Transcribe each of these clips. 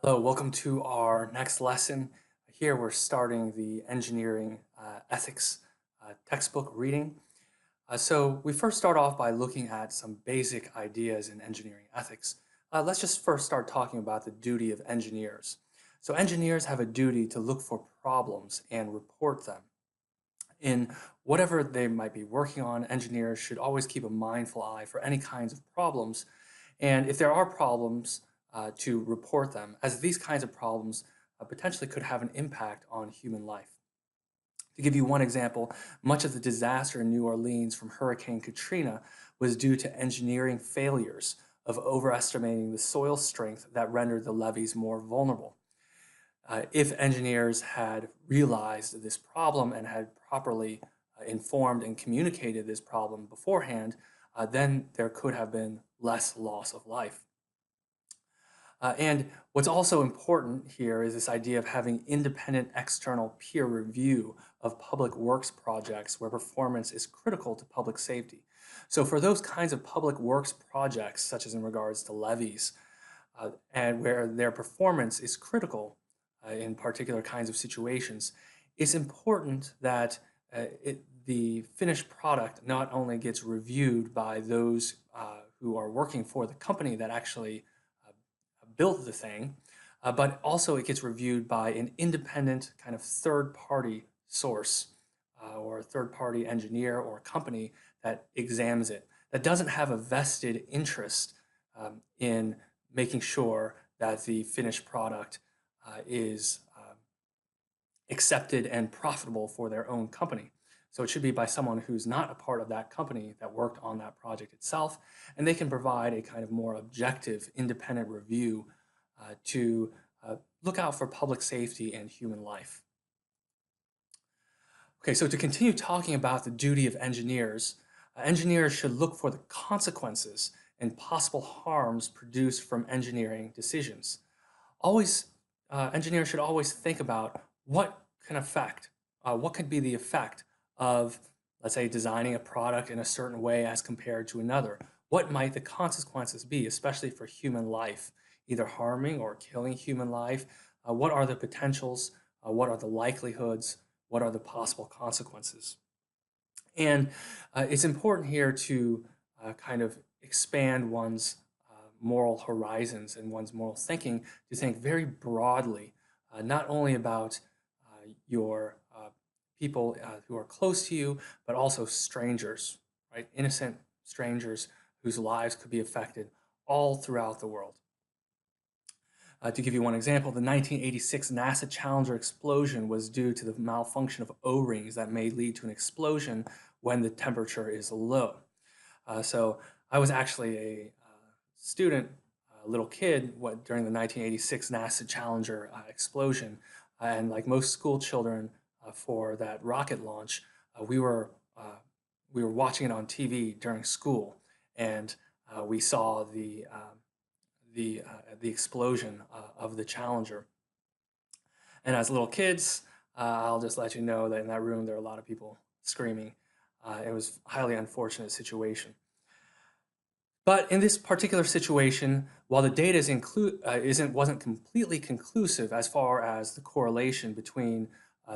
Hello, welcome to our next lesson. Here we're starting the engineering ethics textbook reading. So we first start off by looking at some basic ideas in engineering ethics. Let's just first start talking about the duty of engineers. So engineers have a duty to look for problems and report them. In whatever they might be working on, engineers should always keep a mindful eye for any kinds of problems. And if there are problems, to report them, as these kinds of problems potentially could have an impact on human life. To give you one example, much of the disaster in New Orleans from Hurricane Katrina was due to engineering failures of overestimating the soil strength that rendered the levees more vulnerable. If engineers had realized this problem and had properly informed and communicated this problem beforehand, then there could have been less loss of life. And what's also important here is this idea of having independent external peer review of public works projects where performance is critical to public safety. So for those kinds of public works projects, such as in regards to levees, and where their performance is critical in particular kinds of situations, it's important that the finished product not only gets reviewed by those who are working for the company that actually built the thing, but also it gets reviewed by an independent kind of third-party source or a third-party engineer or company that examines it, that doesn't have a vested interest in making sure that the finished product is accepted and profitable for their own company. So it should be by someone who's not a part of that company that worked on that project itself, and they can provide a kind of more objective, independent review to look out for public safety and human life. Okay, so to continue talking about the duty of engineers, engineers should look for the consequences and possible harms produced from engineering decisions. Always, engineers should always think about what could be the effect of, let's say, designing a product in a certain way as compared to another. What might the consequences be, especially for human life, either harming or killing human life? What are the potentials? What are the likelihoods? What are the possible consequences? And it's important here to kind of expand one's moral horizons and one's moral thinking to think very broadly, not only about your people who are close to you, but also strangers, right? Innocent strangers whose lives could be affected all throughout the world. To give you one example, the 1986 NASA Challenger explosion was due to the malfunction of O-rings that may lead to an explosion when the temperature is low. So I was actually a student, a little kid, during the 1986 NASA Challenger explosion, and like most school children for that rocket launch, uh, we were uh, we were watching it on TV during school, and we saw the explosion of the Challenger. And as little kids, I'll just let you know that in that room there were a lot of people screaming. It was a highly unfortunate situation. But in this particular situation, while the data wasn't completely conclusive as far as the correlation between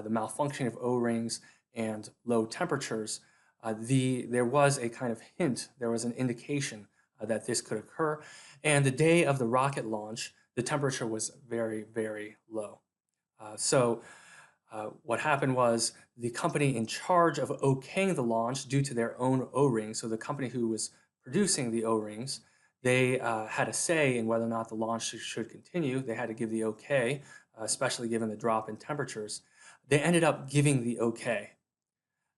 the malfunction of O-rings and low temperatures, there was a kind of hint, there was an indication that this could occur. And the day of the rocket launch, the temperature was very, very low. So what happened was the company in charge of okaying the launch due to their own O-rings, so the company who was producing the O-rings, they had a say in whether or not the launch should continue. They had to give the okay, especially given the drop in temperatures. They ended up giving the okay,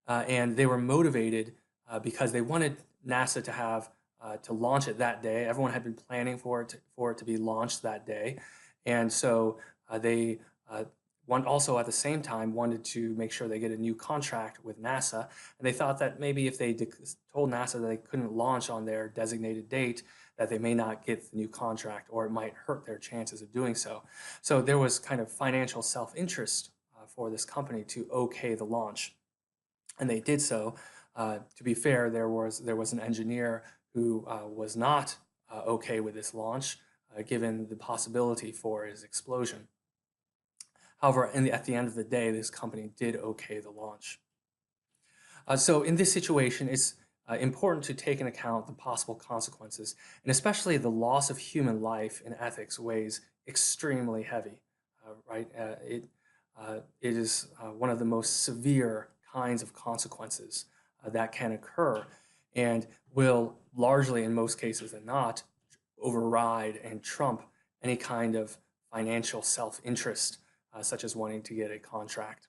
and they were motivated because they wanted NASA to have to launch it that day. Everyone had been planning for it to be launched that day, and so they also at the same time wanted to make sure they get a new contract with NASA, and they thought that maybe if they told NASA that they couldn't launch on their designated date, that they may not get the new contract, or it might hurt their chances of doing so. So there was kind of financial self-interest for this company to okay the launch, and they did so. To be fair, there was an engineer who was not okay with this launch. given the possibility for his explosion. However, at the end of the day, this company did okay the launch. So in this situation, it's important to take into account the possible consequences, and especially the loss of human life in ethics weighs extremely heavy, right? It is one of the most severe kinds of consequences that can occur and will largely, in most cases than not, override and trump any kind of financial self-interest, such as wanting to get a contract.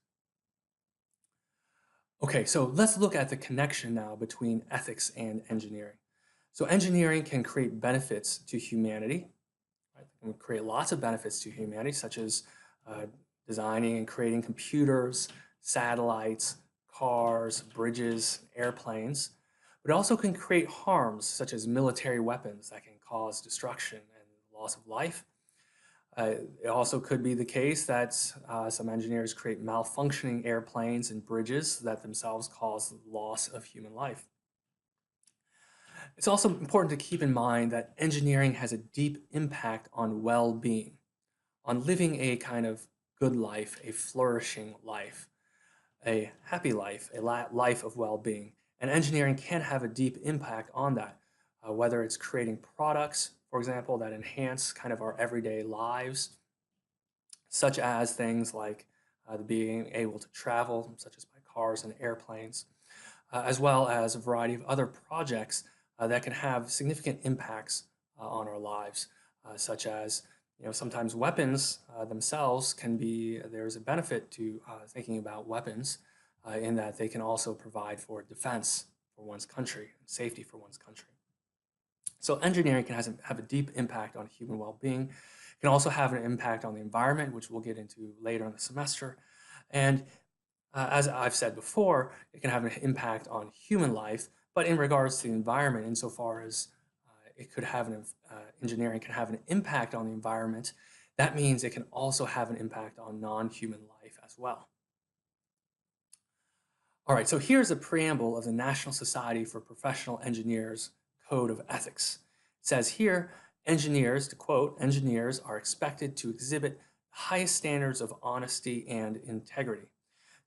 Okay, so let's look at the connection now between ethics and engineering. So engineering can create benefits to humanity, right? It can create lots of benefits to humanity, such as uh, designing and creating computers, satellites, cars, bridges, airplanes. But it also can create harms, such as military weapons that can cause destruction and loss of life. It also could be the case that some engineers create malfunctioning airplanes and bridges that themselves cause loss of human life. It's also important to keep in mind that engineering has a deep impact on well-being, on living a kind of good life, a flourishing life, a happy life, a life of well-being. And engineering can have a deep impact on that, whether it's creating products, for example, that enhance kind of our everyday lives, such as things like being able to travel, such as by cars and airplanes, as well as a variety of other projects that can have significant impacts on our lives, such as sometimes weapons themselves can be, there's a benefit to thinking about weapons in that they can also provide for defense for one's country and safety for one's country. So engineering can have a deep impact on human well-being. It can also have an impact on the environment, which we'll get into later in the semester. And as I've said before, it can have an impact on human life, but in regards to the environment, insofar as it could have engineering can have an impact on the environment, that means it can also have an impact on non-human life as well. All right, so here's a preamble of the National Society for Professional Engineers Code of Ethics. It says here, engineers, to quote, engineers are expected to exhibit the highest standards of honesty and integrity.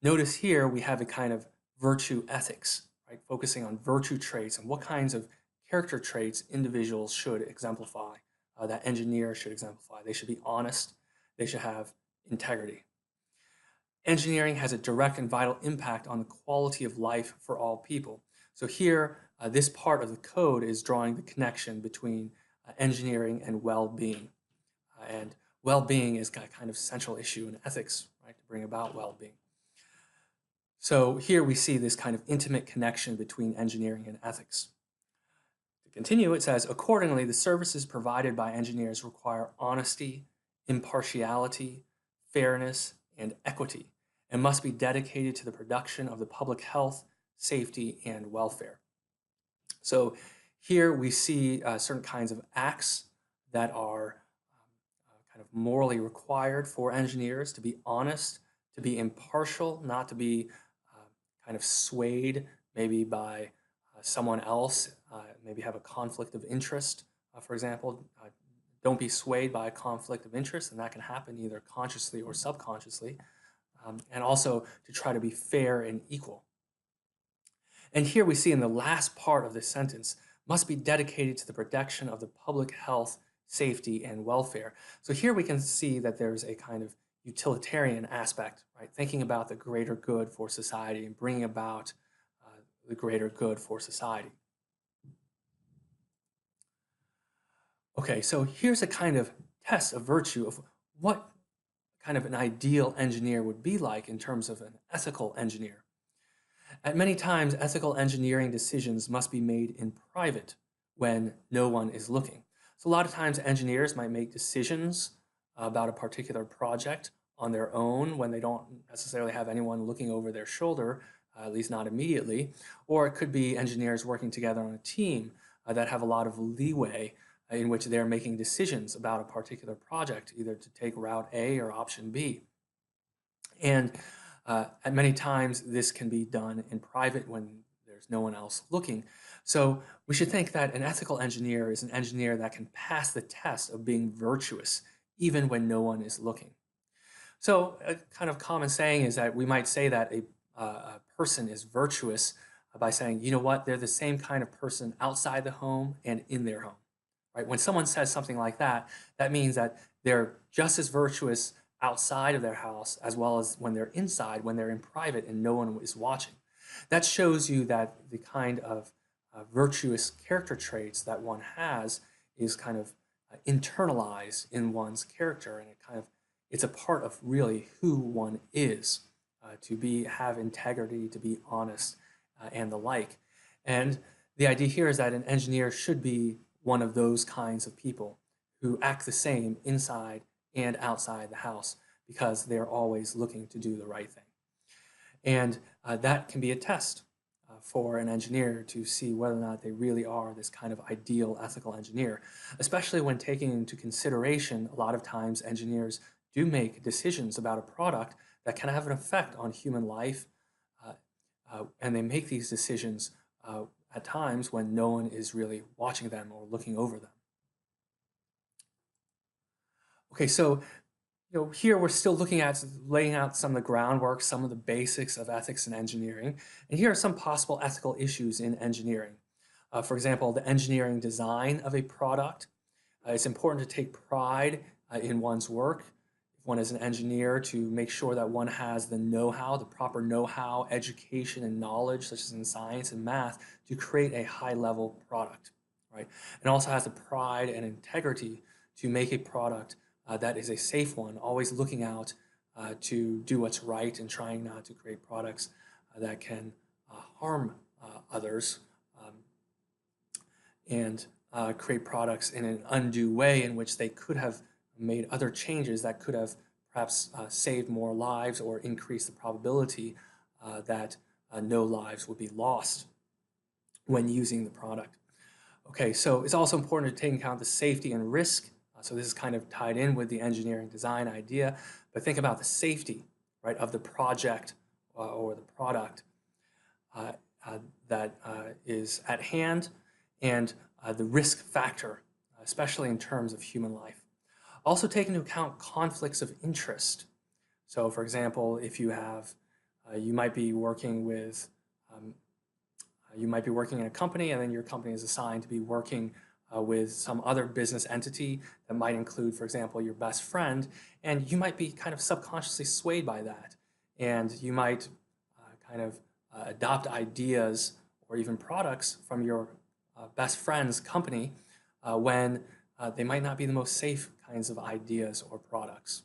Notice here we have a kind of virtue ethics, right? Focusing on virtue traits and what kinds of character traits individuals should exemplify, that engineers should exemplify. They should be honest, they should have integrity. Engineering has a direct and vital impact on the quality of life for all people. So here, this part of the code is drawing the connection between engineering and well-being. And well-being is a kind of central issue in ethics, right, to bring about well-being. So here we see this kind of intimate connection between engineering and ethics. To continue, it says, accordingly, the services provided by engineers require honesty, impartiality, fairness, and equity, and must be dedicated to the production of the public health, safety, and welfare. So here we see certain kinds of acts that are kind of morally required for engineers to be honest, to be impartial, not to be kind of swayed maybe by someone else, maybe have a conflict of interest, for example. Don't be swayed by a conflict of interest, and that can happen either consciously or subconsciously, and also to try to be fair and equal. And here we see in the last part of this sentence, must be dedicated to the protection of the public health, safety, and welfare. So here we can see that there's a kind of utilitarian aspect, right? Thinking about the greater good for society and bringing about the greater good for society. Okay, so here's a kind of test of virtue of what kind of an ideal engineer would be like in terms of an ethical engineer. At many times, ethical engineering decisions must be made in private when no one is looking. So a lot of times engineers might make decisions about a particular project on their own when they don't necessarily have anyone looking over their shoulder, at least not immediately. Or it could be engineers working together on a team that have a lot of leeway in which they're making decisions about a particular project, either to take route A or option B. And at many times, this can be done in private when there's no one else looking. So we should think that an ethical engineer is an engineer that can pass the test of being virtuous even when no one is looking. So a kind of common saying is that we might say that a person is virtuous by saying, you know what, they're the same kind of person outside the home and in their home, right? When someone says something like that, that means that they're just as virtuous outside of their house as well as when they're inside, when they're in private and no one is watching. That shows you that the kind of virtuous character traits that one has is kind of internalized in one's character, and it's a part of really who one is, to have integrity, to be honest, and the like. And the idea here is that an engineer should be one of those kinds of people who act the same inside and outside the house because they're always looking to do the right thing. And that can be a test for an engineer to see whether or not they really are this kind of ideal ethical engineer, especially when taking into consideration a lot of times engineers do make decisions about a product that can have an effect on human life, uh, and they make these decisions at times when no one is really watching them or looking over them. Okay, so here we're still looking at laying out some of the groundwork, some of the basics of ethics in engineering. And here are some possible ethical issues in engineering. For example, the engineering design of a product. It's important to take pride in one's work. If one is an engineer, to make sure that one has the know-how, the proper know-how, education, and knowledge, such as in science and math, to create a high-level product, right? And also has the pride and integrity to make a product that is a safe one, always looking out to do what's right and trying not to create products that can harm others, and create products in an undue way in which they could have made other changes that could have perhaps saved more lives or increased the probability that no lives would be lost when using the product. Okay, so it's also important to take into account the safety and risk. So this is kind of tied in with the engineering design idea, but think about the safety, right, of the project or the product uh, that is at hand, and the risk factor, especially in terms of human life. Also take into account conflicts of interest. So for example, if you have, you might be working with, you might be working in a company and then your company is assigned to be working with some other business entity that might include, for example, your best friend, and you might be kind of subconsciously swayed by that. And you might kind of adopt ideas or even products from your best friend's company when they might not be the most safe kinds of ideas or products.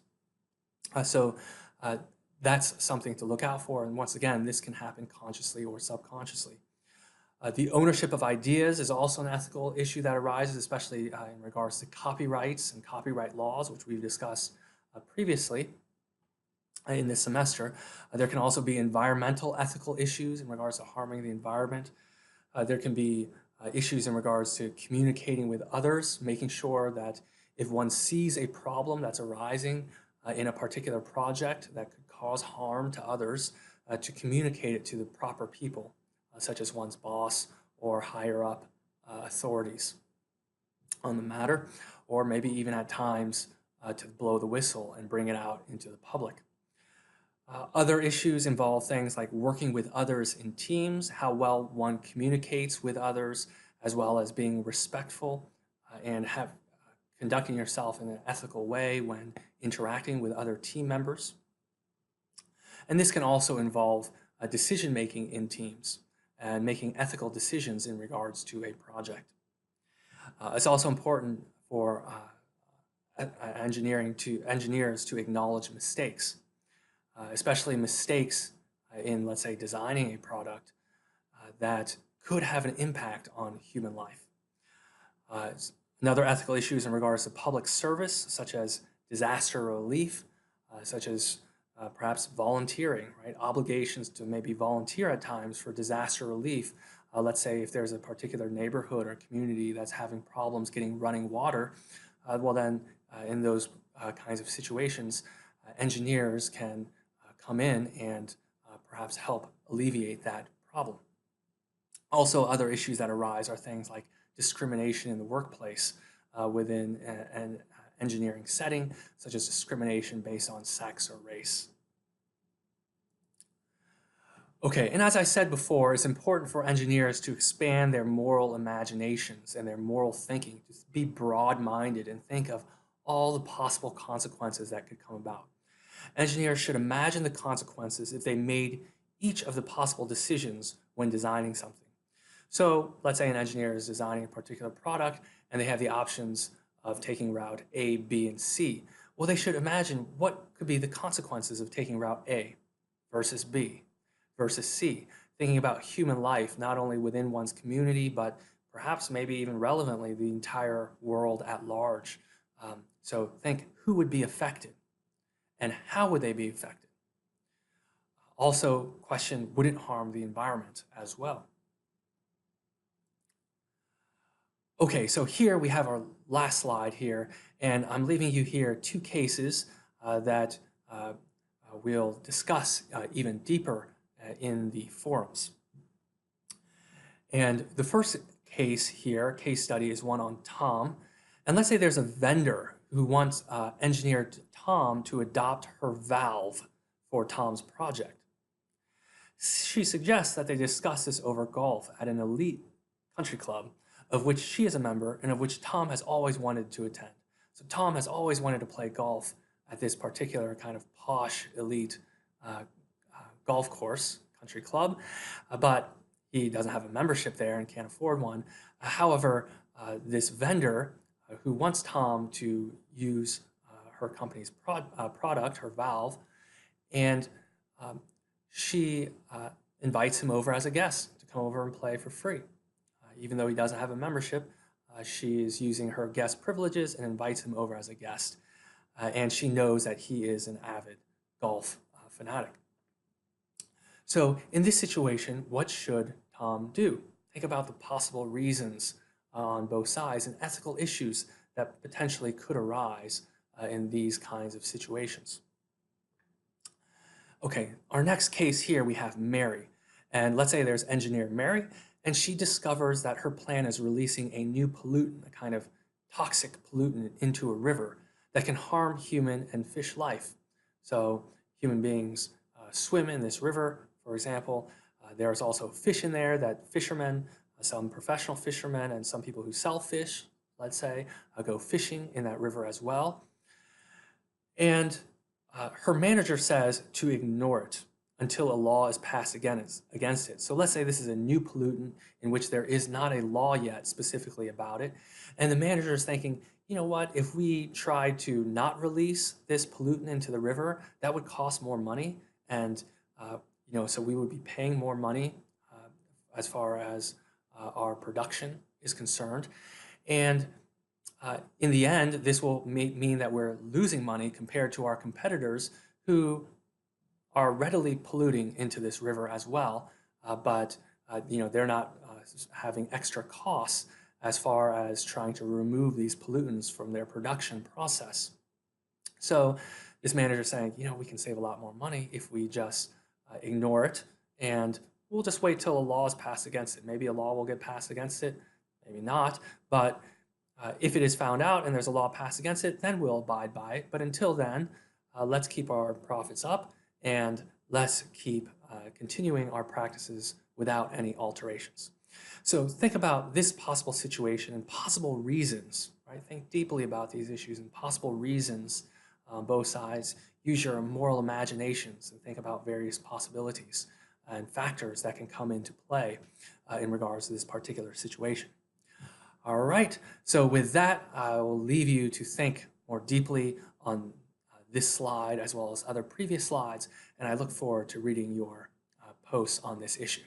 So that's something to look out for. And once again, this can happen consciously or subconsciously. The ownership of ideas is also an ethical issue that arises, especially in regards to copyrights and copyright laws, which we've discussed previously in this semester. There can also be environmental ethical issues in regards to harming the environment. There can be issues in regards to communicating with others, making sure that if one sees a problem that's arising in a particular project that could cause harm to others, to communicate it to the proper people, such as one's boss or higher up authorities on the matter, or maybe even at times to blow the whistle and bring it out into the public. Other issues involve things like working with others in teams, how well one communicates with others, as well as being respectful and conducting yourself in an ethical way when interacting with other team members. And this can also involve decision making in teams and making ethical decisions in regards to a project. It's also important for engineers to acknowledge mistakes, especially mistakes in, let's say, designing a product that could have an impact on human life. Another ethical issues in regards to public service, such as disaster relief, such as perhaps volunteering, right? Obligations to maybe volunteer at times for disaster relief. Let's say if there's a particular neighborhood or community that's having problems getting running water, well then in those kinds of situations, engineers can come in and perhaps help alleviate that problem. Also, other issues that arise are things like discrimination in the workplace within an engineering setting, such as discrimination based on sex or race. Okay, and as I said before, it's important for engineers to expand their moral imaginations and their moral thinking, to be broad-minded and think of all the possible consequences that could come about. Engineers should imagine the consequences if they made each of the possible decisions when designing something. So let's say an engineer is designing a particular product and they have the options of taking route A, B, and C. Well, they should imagine what could be the consequences of taking route A versus B versus C, thinking about human life, not only within one's community, but perhaps maybe even relevantly the entire world at large. So think who would be affected and how would they be affected? Also question, would it harm the environment as well? Okay, so here we have our last slide here, and I'm leaving you here two cases that we'll discuss even deeper in the forums. And the first case here, case study, is one on Tom. And let's say there's a vendor who wants engineered Tom to adopt her valve for Tom's project. She suggests that they discuss this over golf at an elite country club of which she is a member and of which Tom has always wanted to attend. So Tom has always wanted to play golf at this particular kind of posh elite golf course, country club, but he doesn't have a membership there and can't afford one. However, this vendor who wants Tom to use her company's product, her valve, and she invites him over as a guest to come over and play for free. Even though he doesn't have a membership, she is using her guest privileges and invites him over as a guest. And she knows that he is an avid golf fanatic. So in this situation, what should Tom do? Think about the possible reasons on both sides and ethical issues that potentially could arise in these kinds of situations. Okay, our next case here, we have Mary. And let's say there's engineer Mary, and she discovers that her plant is releasing a new pollutant, a kind of toxic pollutant into a river that can harm human and fish life. So human beings swim in this river, for example. There's also fish in there that fishermen, some professional fishermen and some people who sell fish, let's say, go fishing in that river as well. And her manager says to ignore it until a law is passed against it. So let's say this is a new pollutant in which there is not a law yet specifically about it. And the manager is thinking, you know what, if we try to not release this pollutant into the river, that would cost more money. And so we would be paying more money as far as our production is concerned. And in the end, this will mean that we're losing money compared to our competitors who are readily polluting into this river as well, but they're not having extra costs as far as trying to remove these pollutants from their production process. So this manager is saying, we can save a lot more money if we just ignore it, and we'll just wait till a law is passed against it. Maybe a law will get passed against it, maybe not, but if it is found out and there's a law passed against it, then we'll abide by it. But until then, let's keep our profits up and let's keep continuing our practices without any alterations. So think about this possible situation and possible reasons, right? Think deeply about these issues and possible reasons on both sides. Use your moral imaginations and think about various possibilities and factors that can come into play in regards to this particular situation. All right, so with that, I will leave you to think more deeply on this slide as well as other previous slides, and I look forward to reading your posts on this issue.